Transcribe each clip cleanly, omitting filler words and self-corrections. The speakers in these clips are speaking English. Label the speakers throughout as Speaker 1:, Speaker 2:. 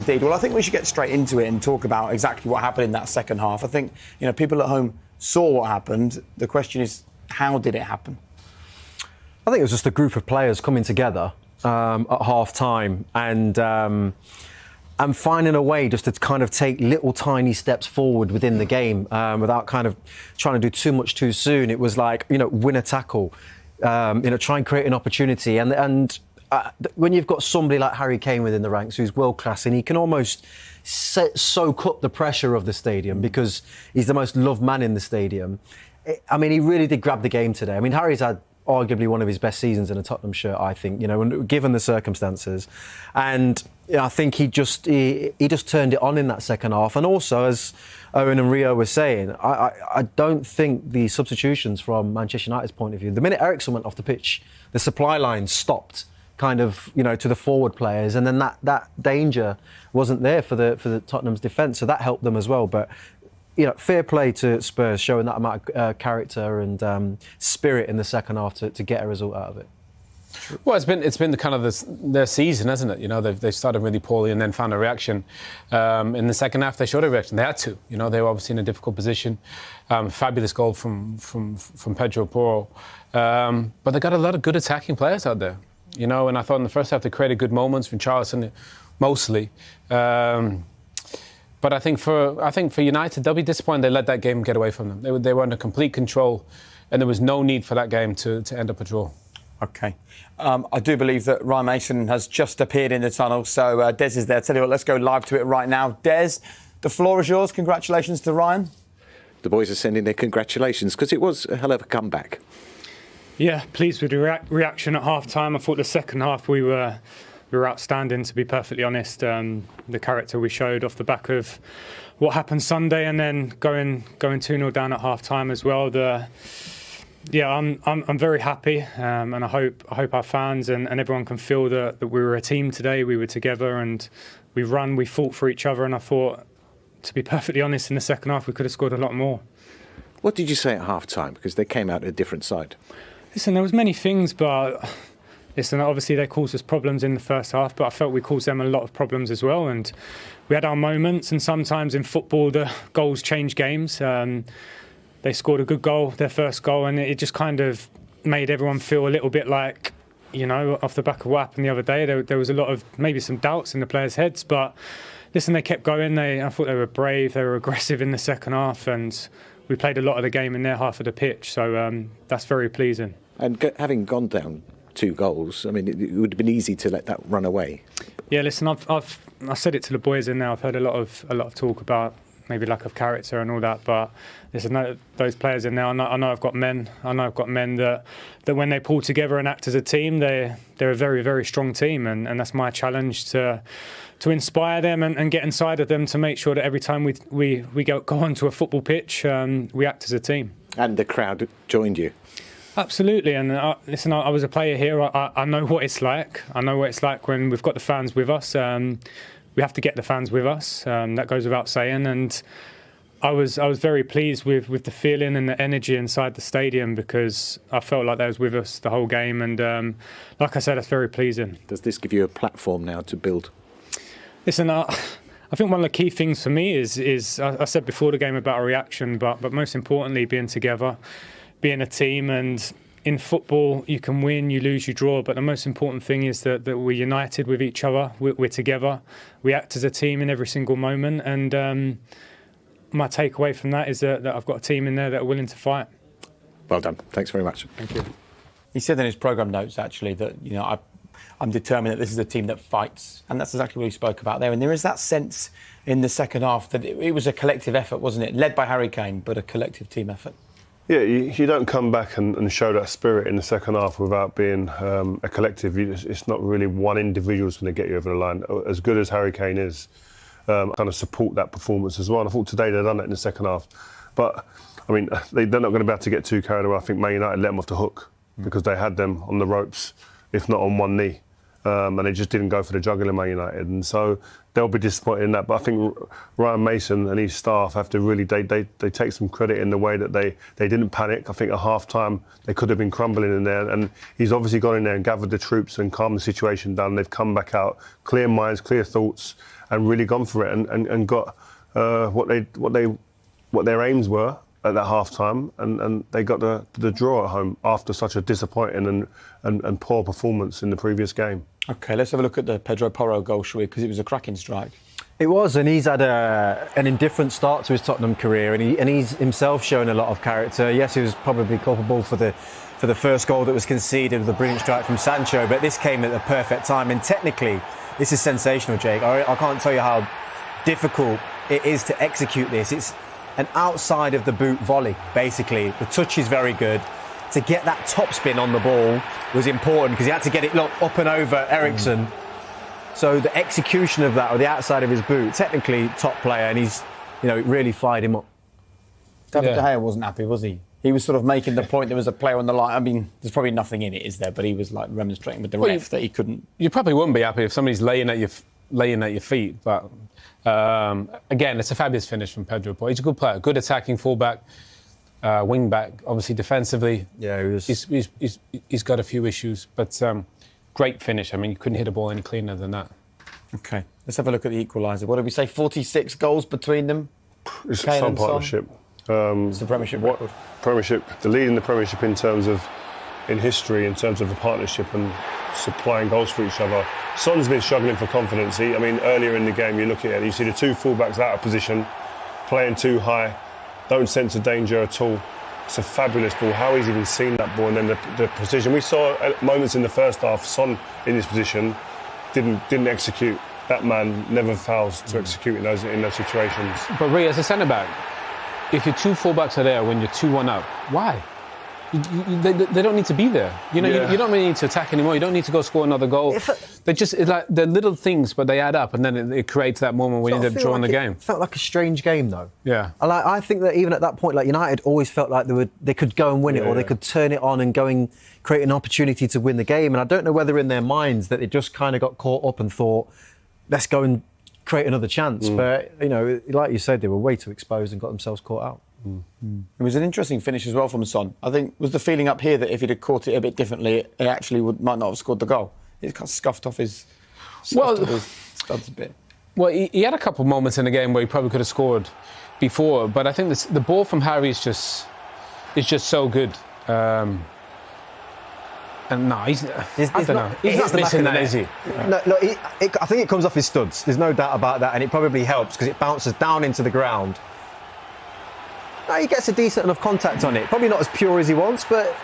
Speaker 1: Indeed. Well, I think we should get straight into it and talk about exactly what happened in that second half. I think, people at home saw what happened. The question is, how did it happen?
Speaker 2: I think it was just a group of players coming together at half-time and finding a way just to kind of take little tiny steps forward within the game without kind of trying to do too much too soon. It was like, win a tackle, try and create an opportunity. And when you've got somebody like Harry Kane within the ranks who's world-class and he can almost soak up the pressure of the stadium because he's the most loved man in the stadium. He really did grab the game today. Harry's had arguably one of his best seasons in a Tottenham shirt, I think, given the circumstances. And I think he just turned it on in that second half. And also, as Owen and Rio were saying, I don't think the substitutions from Manchester United's point of view, the minute Eriksen went off the pitch, the supply line stopped kind of, to the forward players. And then that danger wasn't there for the Tottenham's defence. So that helped them as well. But fair play to Spurs showing that amount of character and spirit in the second half to get a result out of it.
Speaker 3: Well, it's been the kind of their season, hasn't it? They've started really poorly and then found a reaction. In the second half, they showed a reaction. They had to. They were obviously in a difficult position. Fabulous goal from Pedro Porro. But they got a lot of good attacking players out there. And I thought in the first half they created good moments from Charleston, mostly. But I think for United, they'll be disappointed they let that game get away from them. They were under complete control, and there was no need for that game to end up a draw.
Speaker 1: OK. I do believe that Ryan Mason has just appeared in the tunnel, so Des is there. Tell you what, let's go live to it right now. Des, the floor is yours. Congratulations to Ryan.
Speaker 4: The boys are sending their congratulations because it was a hell of a comeback.
Speaker 5: Yeah, pleased with the reaction at half-time. I thought the second half we were outstanding, to be perfectly honest. The character we showed off the back of what happened Sunday, and then going 2-0 down at half-time as well. I'm very happy, and I hope our fans and everyone can feel that we were a team today. We were together and we fought for each other. And I thought, to be perfectly honest, in the second half we could have scored a lot more.
Speaker 4: What did you say at half-time? Because they came out a different side.
Speaker 5: Listen, there was many things, but obviously they caused us problems in the first half, but I felt we caused them a lot of problems as well. And we had our moments, and sometimes in football the goals change games. They scored a good goal, their first goal, and it just kind of made everyone feel a little bit like, off the back of what happened the other day, there was a lot of maybe some doubts in the players' heads. But listen, they kept going. I thought they were brave, they were aggressive in the second half, and we played a lot of the game in their half of the pitch. So that's very pleasing. And
Speaker 4: having gone down 2 goals, it would have been easy to let that run away.
Speaker 5: Yeah, listen, I've said it to the boys in there. I've heard a lot of talk about maybe lack of character and all that, but listen, those players in there, I know I've got men that when they pull together and act as a team, they're a very, very strong team, and that's my challenge to inspire them and get inside of them to make sure that every time we go onto a football pitch, we act as a team.
Speaker 4: And the crowd joined you.
Speaker 5: Absolutely, and listen, I was a player here. I know what it's like. I know what it's like when we've got the fans with us. We have to get the fans with us. That goes without saying. And I was very pleased with the feeling and the energy inside the stadium because I felt like they was with us the whole game. And like I said, that's very pleasing.
Speaker 4: Does this give you a platform now to build?
Speaker 5: Listen, I think one of the key things for me is I said before the game about a reaction, but most importantly, being together, being a team. And in football, you can win, you lose, you draw, but the most important thing is that we're united with each other, we're together, we act as a team in every single moment. And my takeaway from that is that I've got a team in there that are willing to fight.
Speaker 4: Well done. Thanks very much.
Speaker 5: Thank you.
Speaker 1: He said in his programme notes, actually, that, I'm determined that this is a team that fights. And that's exactly what he spoke about there. And there is that sense in the second half that it was a collective effort, wasn't it? Led by Harry Kane, but a collective team effort.
Speaker 6: Yeah, you don't come back and show that spirit in the second half without being a collective. It's not really one individual that's going to get you over the line. As good as Harry Kane is, kind of support that performance as well. And I thought today they've done that in the second half. But, they're not going to be able to get too carried away. I think Man United let them off the hook because they had them on the ropes, if not on one knee. And they just didn't go for the jugular, Man United. And so they'll be disappointed in that. But I think Ryan Mason and his staff have to really, they take some credit in the way that they didn't panic. I think at half-time they could have been crumbling in there. And he's obviously gone in there and gathered the troops and calmed the situation down. They've come back out, clear minds, clear thoughts. and really gone for it and got what their aims were at that half time, and they got the draw at home after such a disappointing and poor performance in the previous game.
Speaker 1: OK, let's have a look at the Pedro Porro goal, shall we? Because it was a cracking strike.
Speaker 2: It was, and he's had an indifferent start to his Tottenham career, and he's himself shown a lot of character. Yes, he was probably culpable for the first goal that was conceded with a brilliant strike from Sancho, but this came at the perfect time. And technically, this is sensational, Jake. I can't tell you how difficult it is to execute this. It's an outside of the boot volley, basically. The touch is very good. To get that top spin on the ball was important because he had to get it up and over Eriksen. So the execution of that, or the outside of his boot, technically top player, and he's, it really fired him up.
Speaker 1: David De Gea wasn't happy, was he? He was sort of making the point there was a player on the line. I mean, there's probably nothing in it, is there? But he was like remonstrating with the ref that he couldn't.
Speaker 3: You probably wouldn't be happy if somebody's laying at your feet. But again, it's a fabulous finish from Pedro Porro. He's a good player, good attacking fullback, wing back. Obviously defensively, he's got a few issues, but. Great finish. I mean, you couldn't hit a ball any cleaner than that.
Speaker 1: OK, let's have a look at the equaliser. What did we say? 46 goals between them?
Speaker 6: It's some partnership.
Speaker 1: It's the Premiership record.
Speaker 6: The lead in the Premiership in history, in terms of the partnership and supplying goals for each other. Son's been struggling for confidence. I mean, earlier in the game, you look at it, you see the two fullbacks out of position, playing too high, don't sense the danger at all. It's a fabulous ball. How he's even seen that ball, and then the precision. We saw at moments in the first half, Son in his position didn't execute. That man never fails to execute in those situations.
Speaker 3: But Rio, as a centre back, if your two fullbacks are there when you're 2-1 up, why? They don't need to be there. You don't really need to attack anymore. You don't need to go score another goal. They're little things, but they add up, and then it creates that moment where you end up drawing the game.
Speaker 2: It felt like a strange game, though.
Speaker 3: Yeah.
Speaker 2: I think that even at that point, United always felt like they could go and win it, or they could turn it on and go and create an opportunity to win the game. And I don't know whether in their minds that they just kind of got caught up and thought, let's go and create another chance. But like you said, they were way too exposed and got themselves caught out.
Speaker 1: It was an interesting finish as well from Son. I think was the feeling up here that if he'd have caught it a bit differently, he actually might not have scored the goal. It kind of scuffed off his studs a bit.
Speaker 3: Well, he had a couple of moments in the game where he probably could have scored before, but I think the ball from Harry is just so good. And no, he's not missing that, is he?
Speaker 2: No, I think it comes off his studs. There's no doubt about that, and it probably helps because it bounces down into the ground. No, he gets a decent enough contact on it. Probably not as pure as he wants, but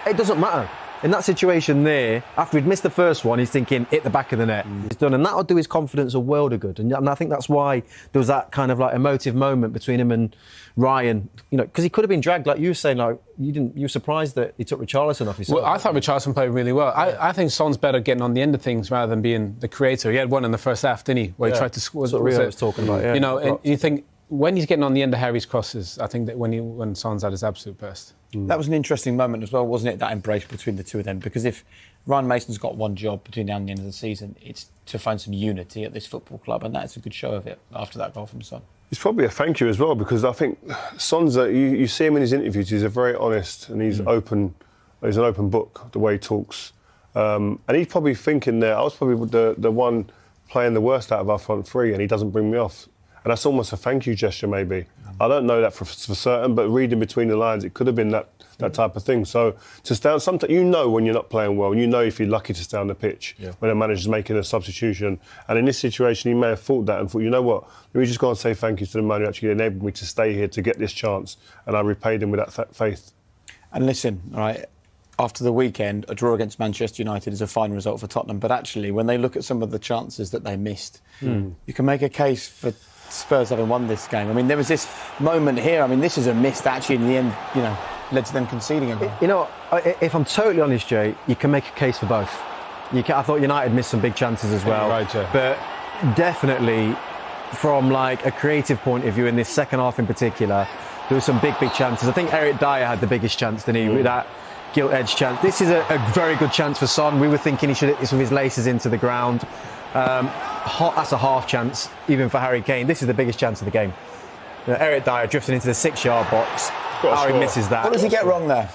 Speaker 2: it doesn't matter. In that situation there, after he'd missed the first one, he's thinking, hit the back of the net. He's done, and that'll do his confidence a world of good. And I think that's why there was that kind of emotive moment between him and Ryan. Because he could have been dragged, like you were saying. You were surprised that he took Richarlison off his side.
Speaker 3: Well, I thought Richarlison played really well. I think Son's better getting on the end of things rather than being the creator. He had one in the first half, didn't he? Where he tried to score.
Speaker 2: That's what Rio was talking about. Yeah.
Speaker 3: And you think. When he's getting on the end of Harry's crosses, I think that when Son's at his absolute best.
Speaker 1: That was an interesting moment as well, wasn't it? That embrace between the two of them. Because if Ryan Mason's got one job between now and the end of the season, it's to find some unity at this football club, and that's a good show of it after that goal from Son.
Speaker 6: It's probably a thank you as well, because I think Son's you see him in his interviews. He's a very honest and he's open. He's an open book the way he talks, and he's probably thinking there. I was probably the one playing the worst out of our front three, and he doesn't bring me off. And that's almost a thank you gesture, maybe. I don't know that for certain, but reading between the lines, it could have been that type of thing. So to stay on, sometimes when you're not playing well, and if you're lucky to stay on the pitch when a manager's making a substitution. And in this situation, he may have thought that and thought, you know what, let me just go and say thank you to the man who actually enabled me to stay here to get this chance. And I repaid him with that faith.
Speaker 1: And listen, all right, after the weekend, a draw against Manchester United is a fine result for Tottenham. But actually, when they look at some of the chances that they missed, you can make a case for Spurs having won this game. I mean, there was this moment here. I mean, this is a miss that actually, in the end, led to them conceding a goal.
Speaker 2: If I'm totally honest, Jay, you can make a case for both. I thought United missed some big chances as well.
Speaker 3: Right, yeah.
Speaker 2: But definitely, from a creative point of view, in this second half in particular, there were some big chances. I think Eric Dyer had the biggest chance, didn't he, with that gilt-edged chance. This is a very good chance for Son. We were thinking he should hit this with his laces into the ground. That's a half chance, even for Harry Kane. This is the biggest chance of the game. Eric Dyer drifting into the 6-yard box. Harry misses that.
Speaker 1: What does he get wrong there?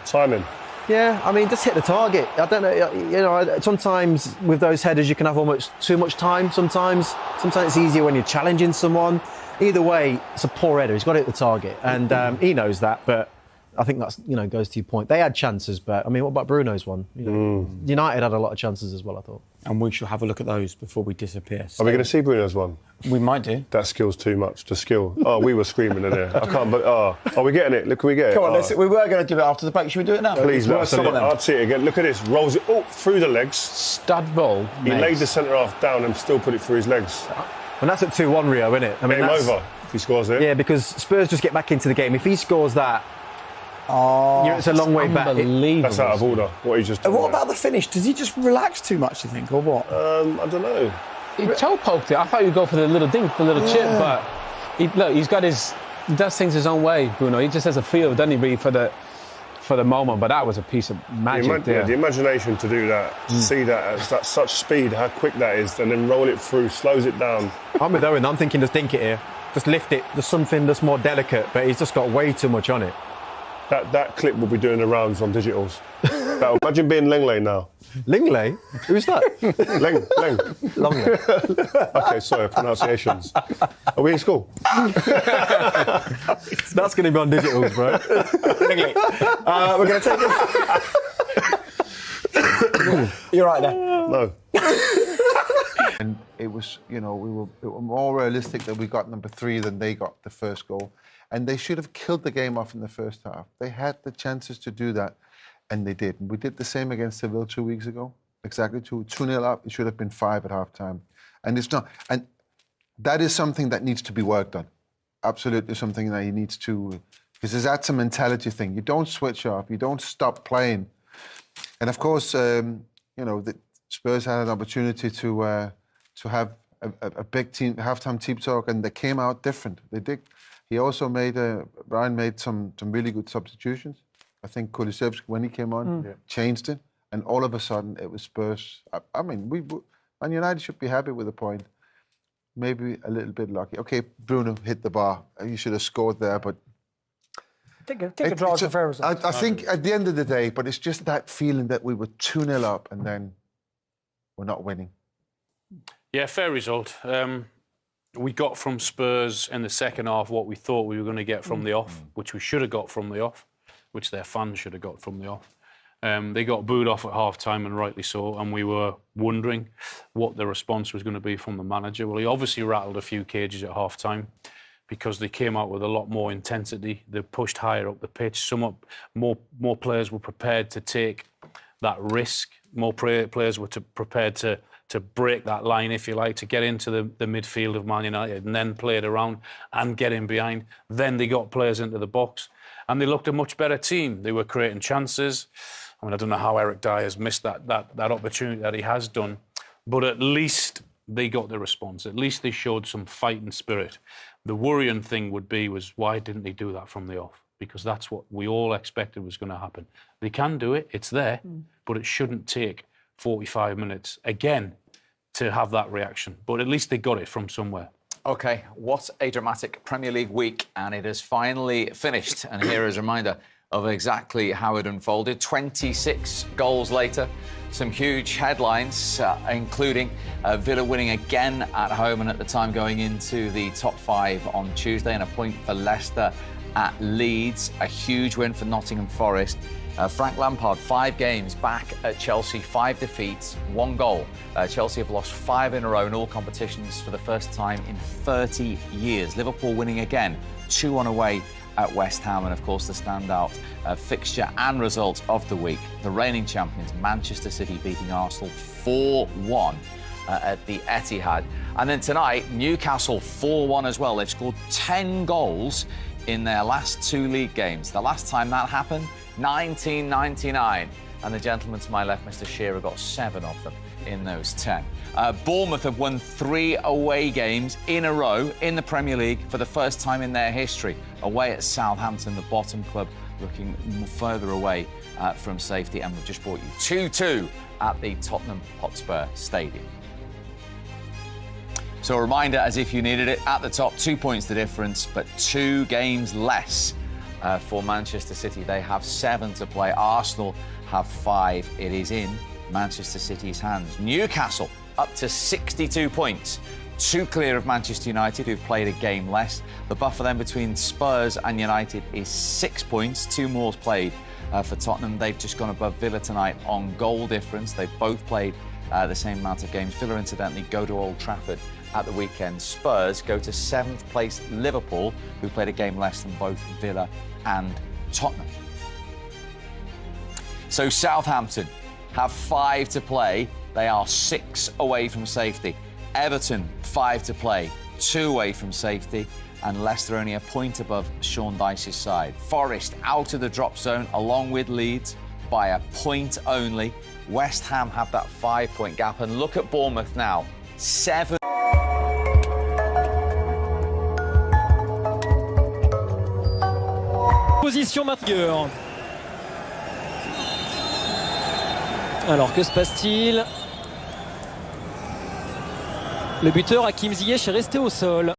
Speaker 6: Timing.
Speaker 2: Yeah, I mean, just hit the target. I don't know, you know, sometimes with those headers you can have almost too much time sometimes. Sometimes it's easier when you're challenging someone. Either way, it's a poor header. He's got to hit the target. And he knows that, but I think that's, you know, goes to your point. They had chances, but, I mean, what about Bruno's one? You know, United had a lot of chances as well, I thought.
Speaker 1: And we shall have a look at those before we disappear.
Speaker 6: Are we going to see Bruno's one?
Speaker 1: We might do.
Speaker 6: That skill's too much. The skill. Oh, we were screaming in there. I can't. But are we getting it? Look, can we get it?
Speaker 1: Come on, we were going to do it after the break. Should we do it now?
Speaker 6: Please, I'd see it again. Look at this. Rolls it through the legs.
Speaker 3: Stud ball.
Speaker 6: He laid the centre half down and still put it through his legs.
Speaker 2: And that's at 2-1, Rio, isn't it? I mean,
Speaker 6: Game over if he scores it.
Speaker 2: Yeah, because Spurs just get back into the game. If he scores that, it's a long way back.
Speaker 3: Unbelievable.
Speaker 6: That's out of order. What he just done.
Speaker 1: What about the finish? Does he just relax too much, do you think, or what?
Speaker 6: I don't know.
Speaker 3: He toe poked it. I thought you'd go for the little dink, the little chip, but he does things his own way, Bruno. He just has a feel, doesn't he, really, for the moment. But that was a piece of magic there.
Speaker 6: The imagination to do that, to see that at such speed, how quick that is, and then roll it through, slows it down.
Speaker 2: I'm with Owen. I'm thinking just dink it here. Just lift it. There's something that's more delicate, but he's just got way too much on it.
Speaker 6: That clip will be doing the rounds on digitals. Imagine being Lenglet now.
Speaker 2: Lenglet? Who's that?
Speaker 6: Leng.
Speaker 2: Longley.
Speaker 6: Okay, sorry, pronunciations. Are we in school?
Speaker 2: That's going to be on digitals, bro.
Speaker 1: We're going to take it. You're right there.
Speaker 6: No.
Speaker 7: And it was, you know, we were more realistic that we got number 3 than they got the first goal. And they should have killed the game off in the first half. They had the chances to do that, and they didn't. We did the same against Seville 2 weeks ago. Exactly 2-0 up. It should have been 5 at half-time. And it's not. And that is something that needs to be worked on. Absolutely something that he needs to, because that's a mentality thing. You don't switch off. You don't stop playing. And of course, you know, the Spurs had an opportunity to have a big team, half-time team talk, and they came out different. They did. He also Brian made some really good substitutions. I think Kulusevski, when he came on, changed it. And all of a sudden, it was Spurs. I mean, Man United should be happy with the point. Maybe a little bit lucky. Okay, Bruno hit the bar. You should have scored there, but...
Speaker 8: Take a draw as a fair result.
Speaker 7: I think at the end of the day, but it's just that feeling that we were 2-0 up and then we're not winning.
Speaker 9: Yeah, fair result. We got from Spurs in the second half what we thought we were going to get from the off, which we should have got from the off, which their fans should have got from the off. They got booed off at half-time, and rightly so, and we were wondering what the response was going to be from the manager. Well, he obviously rattled a few cages at half-time because they came out with a lot more intensity. They pushed higher up the pitch. More players were prepared to take that risk. More players were prepared to break that line, if you like, to get into the midfield of Man United and then play it around and get in behind. Then they got players into the box and they looked a much better team. They were creating chances. I mean, I don't know how Eric Dyer's missed that opportunity that he has done, but at least they got the response. At least they showed some fighting spirit. The worrying thing was why didn't they do that from the off? Because that's what we all expected was going to happen. They can do it, it's there, but it shouldn't take 45 minutes again to have that reaction. But at least they got it from somewhere.
Speaker 10: OK, what a dramatic Premier League week, and it has finally finished. And here is a reminder of exactly how it unfolded. 26 goals later, some huge headlines, including Villa winning again at home and at the time going into the top 5 on Tuesday, and a point for Leicester at Leeds, a huge win for Nottingham Forest. Frank Lampard, 5 games back at Chelsea, 5 defeats, 1 goal. Chelsea have lost 5 in a row in all competitions for the first time in 30 years. Liverpool winning again, 2-1 away at West Ham, and of course the standout fixture and result of the week, the reigning champions Manchester City beating Arsenal 4-1 at the Etihad. And then tonight, Newcastle 4-1 as well. They've scored 10 goals in their last 2 league games. The last time that happened, 1999. And the gentleman to my left, Mr. Shearer, got 7 of them in those 10. Bournemouth have won 3 away games in a row in the Premier League for the first time in their history. Away at Southampton, the bottom club, looking further away from safety. And we've just brought you 2-2 at the Tottenham Hotspur Stadium. So a reminder, as if you needed it, at the top, 2 points the difference, but 2 games less for Manchester City. They have 7 to play. Arsenal have 5. It is in Manchester City's hands. Newcastle up to 62 points. 2 clear of Manchester United, who've played a game less. The buffer then between Spurs and United is 6 points. 2 more played for Tottenham. They've just gone above Villa tonight on goal difference. They've both played the same amount of games. Villa, incidentally, go to Old Trafford at the weekend. Spurs go to 7th place Liverpool, who played a game less than both Villa and Tottenham. So Southampton have 5 to play. They are 6 away from safety. Everton, 5 to play, 2 away from safety, and Leicester only a point above Sean Dyche's side. Forest out of the drop zone along with Leeds by a point only. West Ham have that 5-point gap, and look at Bournemouth now, 7.
Speaker 8: Position MRBEAR. Alors que se passe-t-il? Le buteur Hakim Ziyech est resté au sol.